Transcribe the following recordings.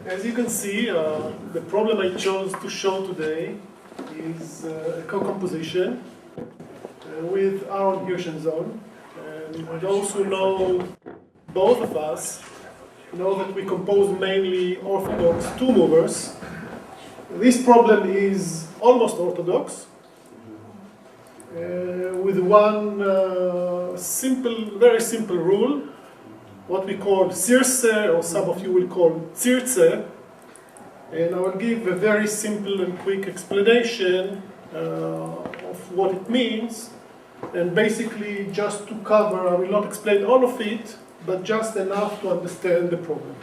As you can see, the problem I chose to show today is a co-composition with our inhesion zone. And those who know both of us know that we compose mainly orthodox two-movers. This problem is almost orthodox, with one very simple rule, what we call Circe, or some of you will call Circe. And I will give a very simple and quick explanation of what it means. And basically, just to cover, I will not explain all of it, but just enough to understand the problem.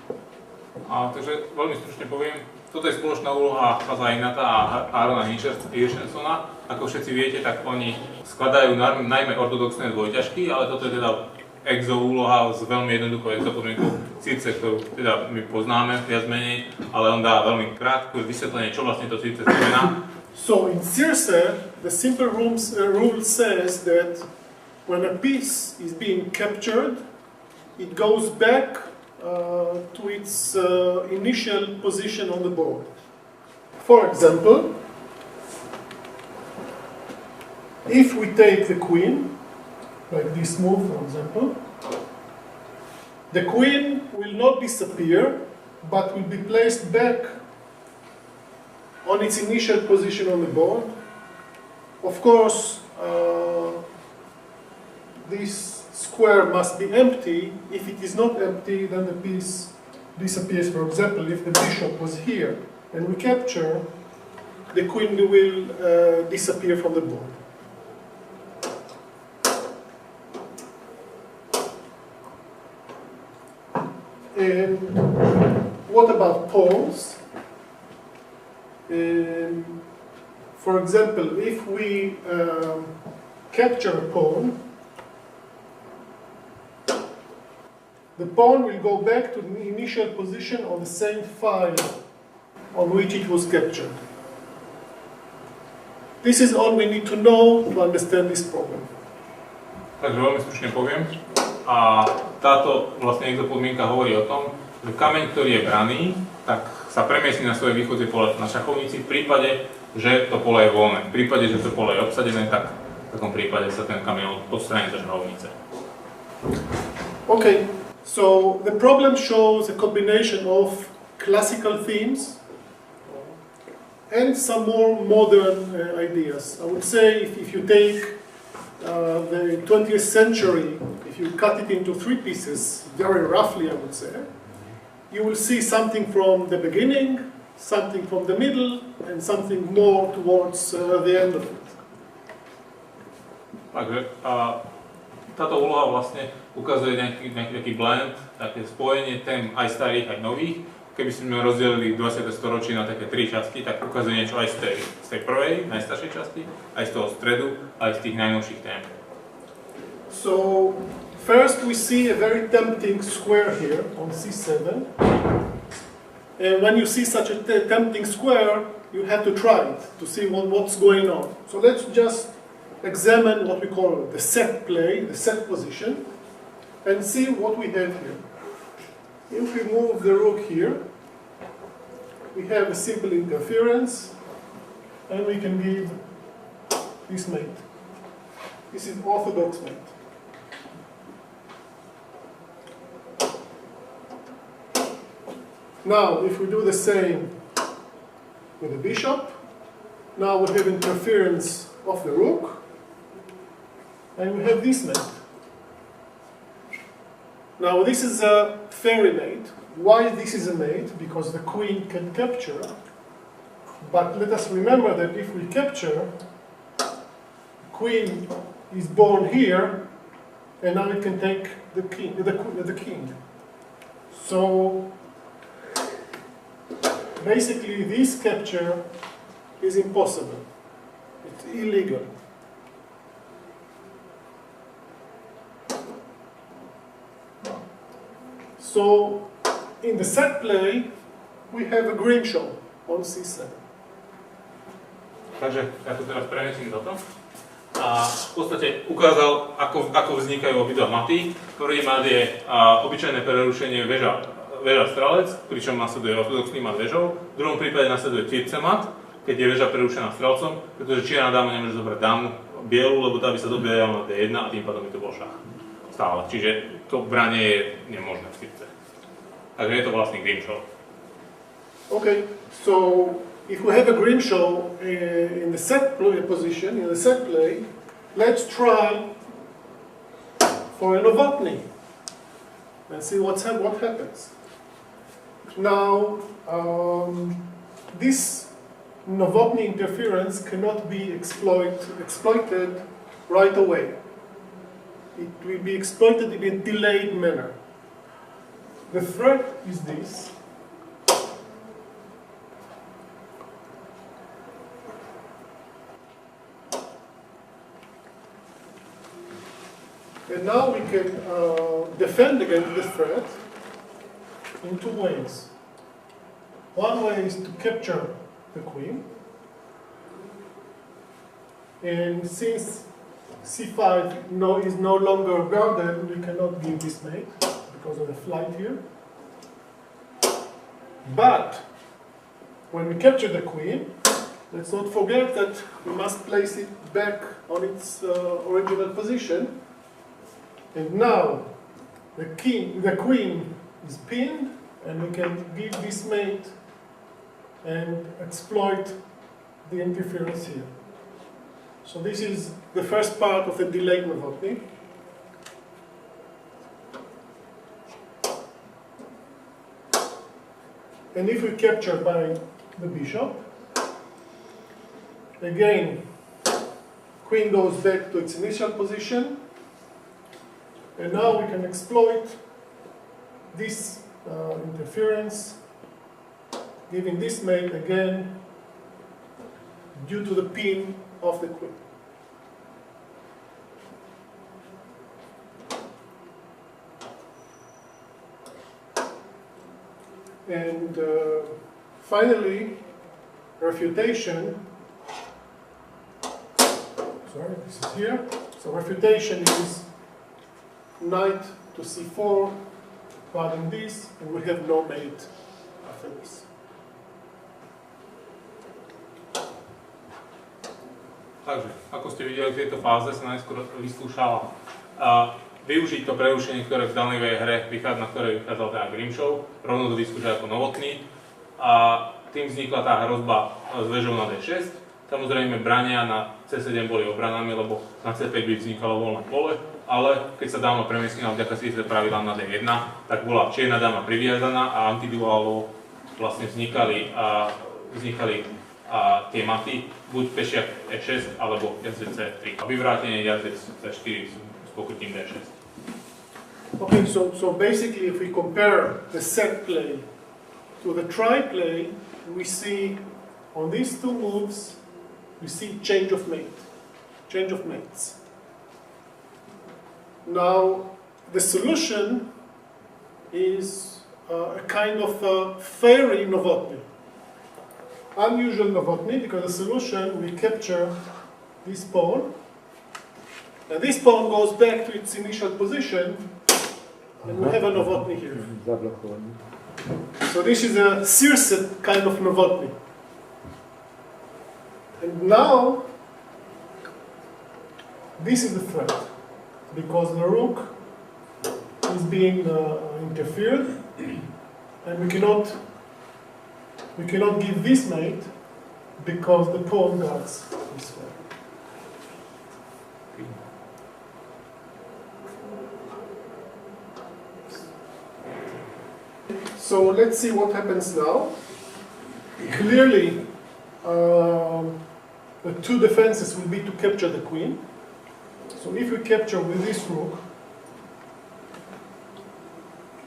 Takže veľmi stručne poviem, toto je spoločná úloha Paza Einata a Aarona Hirschensona. Ako všetci viete, tak oni skladajú najmä ortodoxné dvojťažky, ale toto je teda exo úloha s veľmi jednoduchou exopodmienkou Circe, ktorú teda my poznáme viac menej, ale on dá veľmi krátke vysvetlenie, čo vlastne to Circe znamená. So in Circe, the simple rule says that when a piece is being captured, it goes back to its initial position on the board. For example, if we take the queen, like this move for example, the queen will not disappear, but will be placed back on its initial position on the board. Of course, this square must be empty. If it is not empty, then the piece disappears. For example, if the bishop was here and we capture, the queen will disappear from the board. And what about pawns? For example, if we capture a pawn, the pawn will go back to the initial position on the same file on which it was captured. This is all we need to know to understand this problem. Takže veľmi stručne poviem. A táto vlastne exopodmienka hovorí o tom, že kameň, ktorý je braný, tak sa premiestni na svoje východzie pole na šachovnici v prípade, že to pole je voľné. V prípade, že to pole je obsadené, tak v takom prípade sa ten kameň odstráni zo šachovnice. Okay, so the problem shows a combination of classical themes and some more modern ideas. I would say if you take the 20th century, if you cut it into three pieces, very roughly I would say, you will see something from the beginning, something from the middle, and something more towards the end of it. Takže táto úloha vlastne ukazuje nejaký taký blend, také spojenie tém aj starých, aj nových. Keby sme rozdelili 20. storočie na také tri časti, tak ukazuje niečo aj z tej prvej, najstaršej časti, aj z toho stredu, aj z tých najnovších tém. So, first we see a very tempting square here on C7. And when you see such a tempting square, you have to try it to see what's going on. So let's just examine what we call the set play, the set position, and see what we have here. If we move the rook here, we have a simple interference, and we can give this mate. This is orthodox mate. Now, if we do the same with the bishop, now we have interference of the rook, and we have this mate. Now this is a fairy mate. Why this is a mate? Because the queen can capture, but let us remember that if we capture, queen is born here, and now it can take the king. So basically this capture is impossible. It's illegal. So, in the set play, we have a green show on C7. Takže ja tu teraz prenesím toto. A v podstate ukázal, ako vznikajú obidva maty. Prvý mat je obyčajné prerušenie väža strelec, pričom nasleduje ortodoxný mat väžou. V druhom prípade nasleduje Circe mat, keď je väža prerušená strelcom, pretože čierna dáma nemôže zobrať dámu bielu, lebo tá by sa dobíjala na D1 a tým pádom by to bol šach. Stále. Čiže to branie je nemožné v Circe. Takže je to vlastne Grimshaw. Okay, so if we have a Grimshaw in the set play position, in the set play, let's try for a Novotny and see what happens. Now, this Novotny interference cannot be exploited right away. It will be exploited in a delayed manner. The threat is this. And now we can defend against the threat in two ways. One way is to capture the queen. And since c5 is no longer guarded, we cannot give this mate because of the flight here. But when we capture the queen, let's not forget that we must place it back on its original position. And now the queen is pinned, and we can give this mate and exploit the interference here. So this is the first part of the delayed Novotny. And if we capture by the bishop, again, queen goes back to its initial position, and now we can exploit this interference, giving this mate again due to the pin of the queen. And finally, refutation. Sorry, this is here. So refutation is knight to c4, guarding this, and we have no mate after this. Takže, ako ste videli, v tejto fáze sa najskôr vyskúšala využiť to prerušenie, ktoré v danej hre na ktorej vychádzal teda Grimshaw, rovno to vyskúšať ako Novotny a tým vznikla tá hrozba s väžou na D6. Samozrejme, brania na C7 boli obranami, lebo na C5 by vznikalo voľné pole, ale keď sa dáma premiestnila vďaka Circe pravidlám na D1, tak bola čierna dáma priviazaná a antiduálov vlastne vznikali tie maty, buď pešiak E6 alebo jazdec C3. A vyvrátenie jazdec C4 s pokrytím D6. Okay, so basically if we compare the set play to the try play, we see on these two moves, we see change of mates. Now, the solution is a kind of a fairy Novotny. Unusual Novotny, because the solution, we capture this pawn, and this pawn goes back to its initial position, and we have a Novotny here. So this is a Circe kind of Novotny. And now, this is the threat, because the rook is being interfered, and we cannot give this mate because the pawn guards this way. So let's see what happens now. Clearly, the two defenses will be to capture the queen. So if we capture with this rook,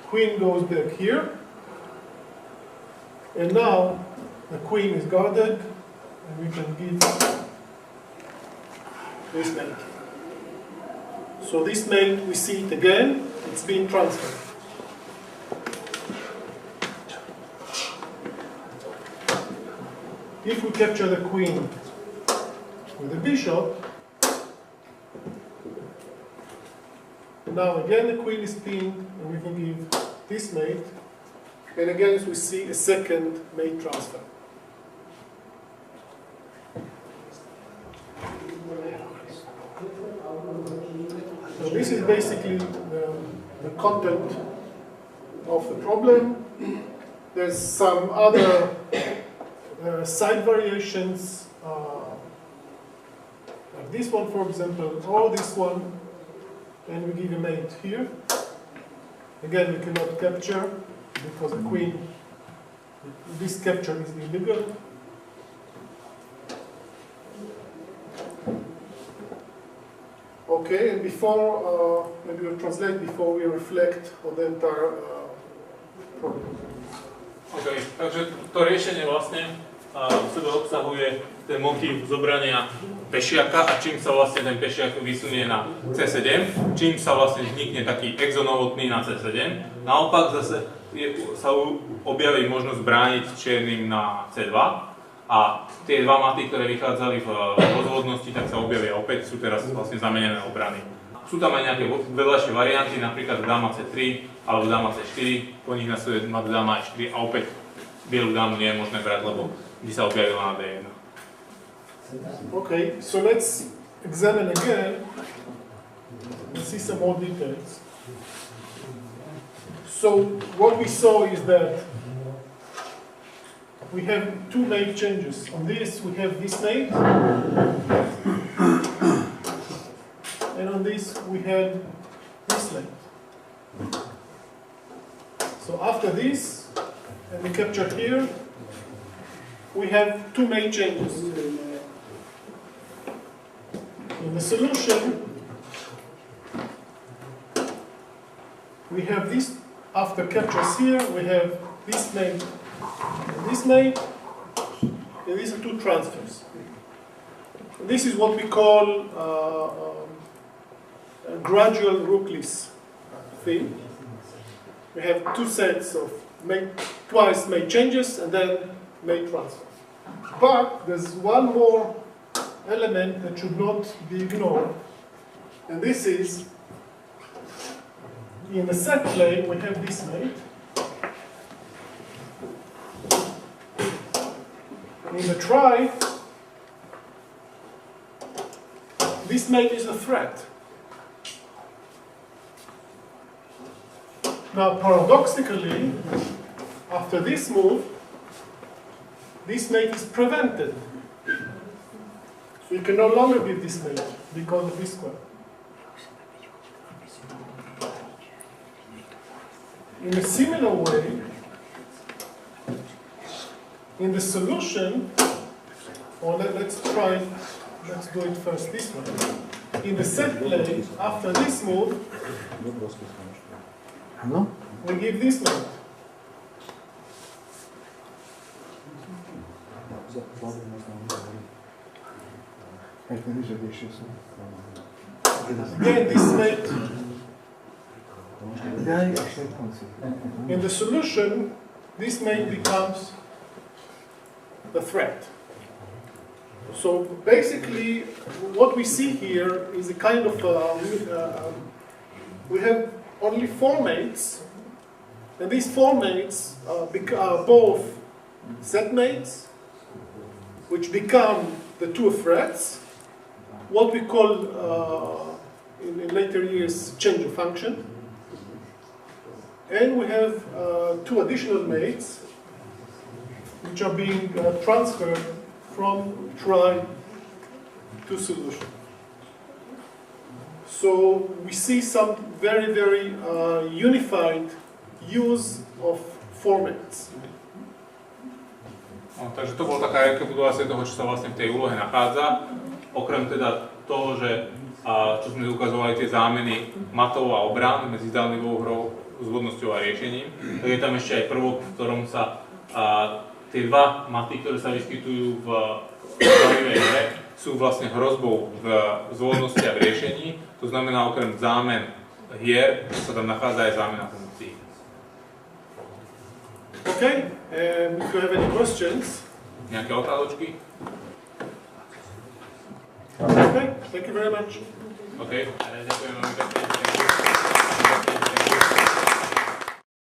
queen goes back here, and now the queen is guarded, and we can give this mate. So this mate, we see it again, it's being transferred. If we capture the queen with the bishop, now again the queen is pinned, and we can give this mate And again, we see a second mate transfer. So this is basically the content of the problem. There's some other side variations, like this one, for example, or this one, and we give a mate here. Again, we cannot capture because the queen, this capture is illegal. Okay, and before, maybe we'll translate before we reflect on the entire problem. OK, takže to riešenie vlastne v sebe obsahuje ten motív zobrania pešiaka a čím sa vlastne ten pešiak vysunie na C7, čím sa vlastne vznikne taký exonovotný na C7. Naopak zase sa objaví možnosť brániť čiernym na C2 a tie dva maty, ktoré vychádzali v rozvodnosti, tak sa objavia opäť, sú teraz vlastne zamenené obrany. Sú tam aj nejaké vedľajšie varianty, napríklad dáma C3 alebo dáma C4, po nich nasleduje mat dáma E4 a opäť bielu dámu nie je možné brať, lebo by sa objavila na D1. Okay, so let's examine again and see some more details. So what we saw is that we have two mate changes. On this we have this mate, and on this we had this mate. So after this, and we capture here, we have two mate changes. In the solution, we have this, after captures here, we have this mate and this mate, and these are two transfers. This is what we call a gradual rookless thing. We have two sets of twice mate changes and then mate transfer. But there's one more element that should not be ignored, and this is in the set plane we have this mate. In the trie, this mate is a threat. Now, paradoxically, after this move, this mate is prevented. So you can no longer give this mate because of this square. In a similar way, in the solution, or let's do it first this way. In the set plane, after this move, we give this mate. Again, this mate. In the solution, this mate becomes the threat. So basically, what we see here is a kind of we have only four mates, and these four mates are both set mates, which become the two threats, what we call in later years change of function. And we have two additional mates which are being transferred from trie to solution. So we see some very, very unified use of formats. No, takže to bola taká rekapitulácia toho, čo sa vlastne v tej úlohe nachádza. Okrem teda toho, že čo sme ukazovali tie zámeny matov a obrán medzi zdánlivou hrou, zvodnosťou a riešením, tak je tam ešte aj prvok, v ktorom sa tie dva maty, ktoré sa vyskytujú v zdánlivej hre, sú vlastne hrozbou v zvodnosti a v riešení. To znamená, okrem zámen hier sa tam nachádza aj zámena funkcií. Okay, if you have any questions. Nejaké otázočky? Okay, thank you very much. Okay, ďakujem veľmi pekne.